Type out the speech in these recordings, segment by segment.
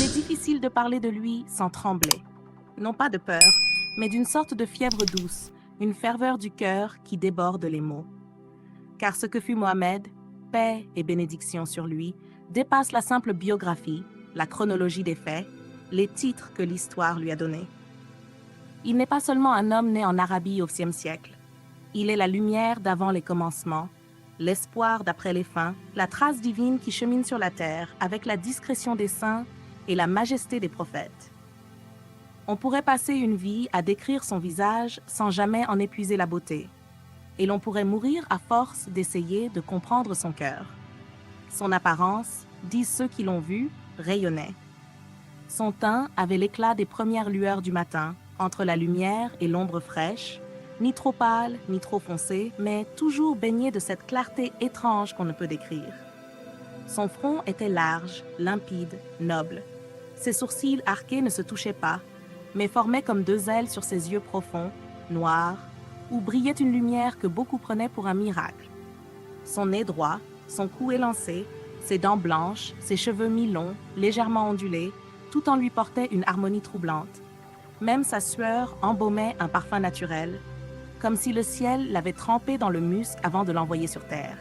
est difficile de parler de lui sans trembler. Non pas de peur, mais d'une sorte de fièvre douce, une ferveur du cœur qui déborde les mots. Car ce que fut Mohammed, paix et bénédiction sur lui, dépasse la simple biographie, la chronologie des faits, les titres que l'histoire lui a donnés. Il n'est pas seulement un homme né en Arabie au VIe siècle. Il est la lumière d'avant les commencements, l'espoir d'après les fins, la trace divine qui chemine sur la terre avec la discrétion des saints et la majesté des prophètes. On pourrait passer une vie à décrire son visage sans jamais en épuiser la beauté, et l'on pourrait mourir à force d'essayer de comprendre son cœur. Son apparence, disent ceux qui l'ont vu, rayonnait. Son teint avait l'éclat des premières lueurs du matin, entre la lumière et l'ombre fraîche, ni trop pâle, ni trop foncé, mais toujours baigné de cette clarté étrange qu'on ne peut décrire. Son front était large, limpide, noble. Ses sourcils arqués ne se touchaient pas, mais formaient comme deux ailes sur ses yeux profonds, noirs, où brillait une lumière que beaucoup prenaient pour un miracle. Son nez droit, son cou élancé, ses dents blanches, ses cheveux mi-longs, légèrement ondulés, tout en lui portait une harmonie troublante. Même sa sueur embaumait un parfum naturel, comme si le ciel l'avait trempé dans le musc avant de l'envoyer sur terre.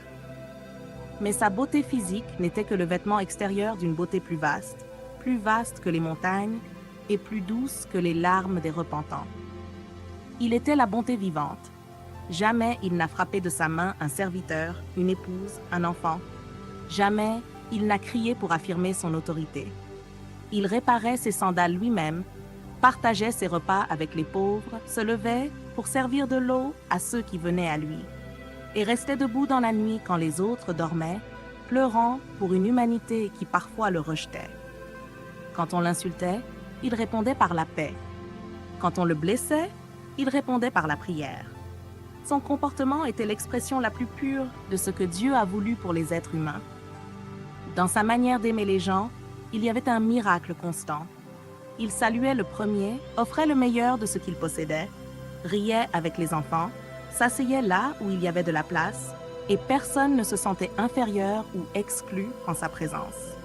Mais sa beauté physique n'était que le vêtement extérieur d'une beauté plus vaste que les montagnes et plus douce que les larmes des repentants. Il était la bonté vivante. Jamais il n'a frappé de sa main un serviteur, une épouse, un enfant. Jamais il n'a crié pour affirmer son autorité. Il réparait ses sandales lui-même, partageait ses repas avec les pauvres, se levait pour servir de l'eau à ceux qui venaient à lui, et restait debout dans la nuit quand les autres dormaient, pleurant pour une humanité qui parfois le rejetait. Quand on l'insultait, il répondait par la paix. Quand on le blessait, il répondait par la prière. Son comportement était l'expression la plus pure de ce que Dieu a voulu pour les êtres humains. Dans sa manière d'aimer les gens, il y avait un miracle constant. Il saluait le premier, offrait le meilleur de ce qu'il possédait, riait avec les enfants, s'asseyait là où il y avait de la place, et personne ne se sentait inférieur ou exclu en sa présence.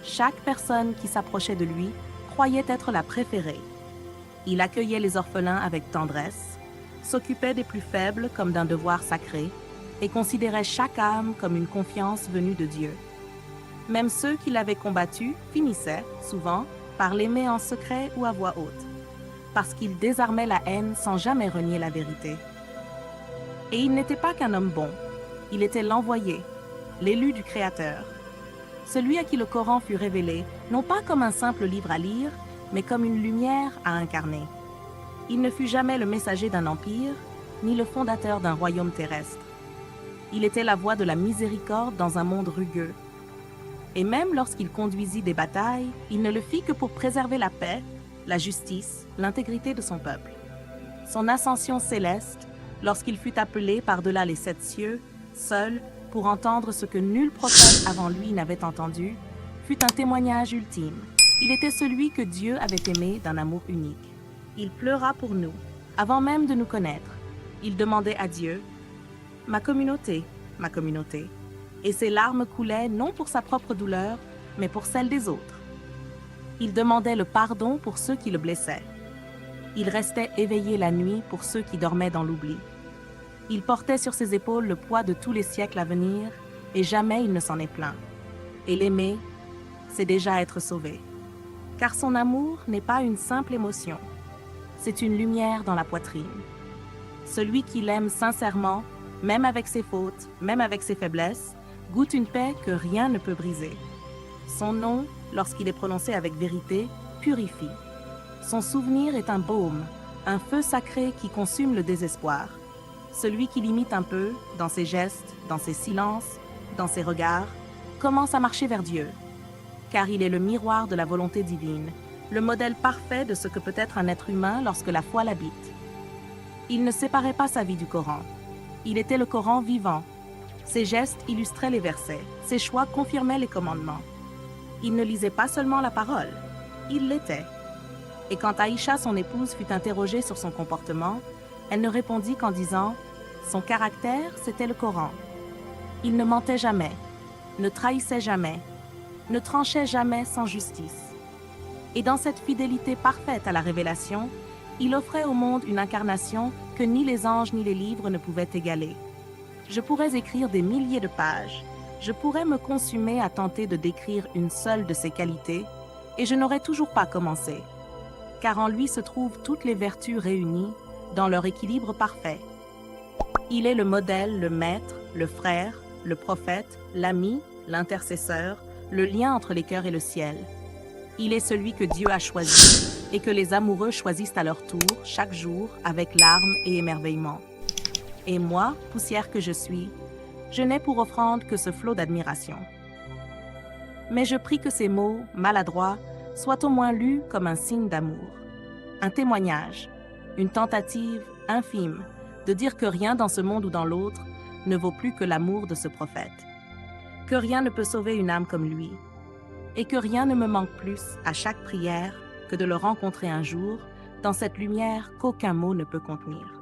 Chaque personne qui s'approchait de lui croyait être la préférée. Il accueillait les orphelins avec tendresse, s'occupait des plus faibles comme d'un devoir sacré, et considérait chaque âme comme une confiance venue de Dieu. Même ceux qui l'avaient combattu finissaient, souvent, par l'aimer en secret ou à voix haute, parce qu'il désarmait la haine sans jamais renier la vérité. Et il n'était pas qu'un homme bon, il était l'envoyé, l'élu du Créateur, celui à qui le Coran fut révélé, non pas comme un simple livre à lire, mais comme une lumière à incarner. Il ne fut jamais le messager d'un empire, ni le fondateur d'un royaume terrestre. Il était la voix de la miséricorde dans un monde rugueux. Et même lorsqu'il conduisit des batailles, il ne le fit que pour préserver la paix, la justice, l'intégrité de son peuple. Son ascension céleste, lorsqu'il fut appelé par-delà les 7 cieux, seul, pour entendre ce que nul prophète avant lui n'avait entendu, fut un témoignage ultime. Il était celui que Dieu avait aimé d'un amour unique. Il pleura pour nous, avant même de nous connaître. Il demandait à Dieu, « Ma communauté, ma communauté ». Et ses larmes coulaient non pour sa propre douleur, mais pour celle des autres. Il demandait le pardon pour ceux qui le blessaient. Il restait éveillé la nuit pour ceux qui dormaient dans l'oubli. Il portait sur ses épaules le poids de tous les siècles à venir, et jamais il ne s'en est plaint. Et l'aimer, c'est déjà être sauvé. Car son amour n'est pas une simple émotion, c'est une lumière dans la poitrine. Celui qui l'aime sincèrement, même avec ses fautes, même avec ses faiblesses, goûte une paix que rien ne peut briser. Son nom, lorsqu'il est prononcé avec vérité, purifie. Son souvenir est un baume, un feu sacré qui consume le désespoir. Celui qui l'imite un peu, dans ses gestes, dans ses silences, dans ses regards, commence à marcher vers Dieu. Car il est le miroir de la volonté divine, le modèle parfait de ce que peut être un être humain lorsque la foi l'habite. Il ne séparait pas sa vie du Coran. Il était le Coran vivant. Ses gestes illustraient les versets, ses choix confirmaient les commandements. Il ne lisait pas seulement la parole, il l'était. Et quand Aïcha, son épouse, fut interrogée sur son comportement, elle ne répondit qu'en disant « Son caractère, c'était le Coran. Il ne mentait jamais, ne trahissait jamais. ne tranchait jamais sans justice. Et dans cette fidélité parfaite à la révélation, il offrait au monde une incarnation que ni les anges ni les livres ne pouvaient égaler. Je pourrais écrire des milliers de pages, je pourrais me consumer à tenter de décrire une seule de ses qualités, et je n'aurais toujours pas commencé, car en lui se trouvent toutes les vertus réunies dans leur équilibre parfait. Il est le modèle, le maître, le frère, le prophète, l'ami, l'intercesseur, le lien entre les cœurs et le ciel. Il est celui que Dieu a choisi et que les amoureux choisissent à leur tour, chaque jour, avec larmes et émerveillement. Et moi, poussière que je suis, je n'ai pour offrande que ce flot d'admiration. Mais je prie que ces mots, maladroits, soient au moins lus comme un signe d'amour, un témoignage, une tentative infime de dire que rien dans ce monde ou dans l'autre ne vaut plus que l'amour de ce prophète, que rien ne peut sauver une âme comme lui, et que rien ne me manque plus à chaque prière que de le rencontrer un jour dans cette lumière qu'aucun mot ne peut contenir.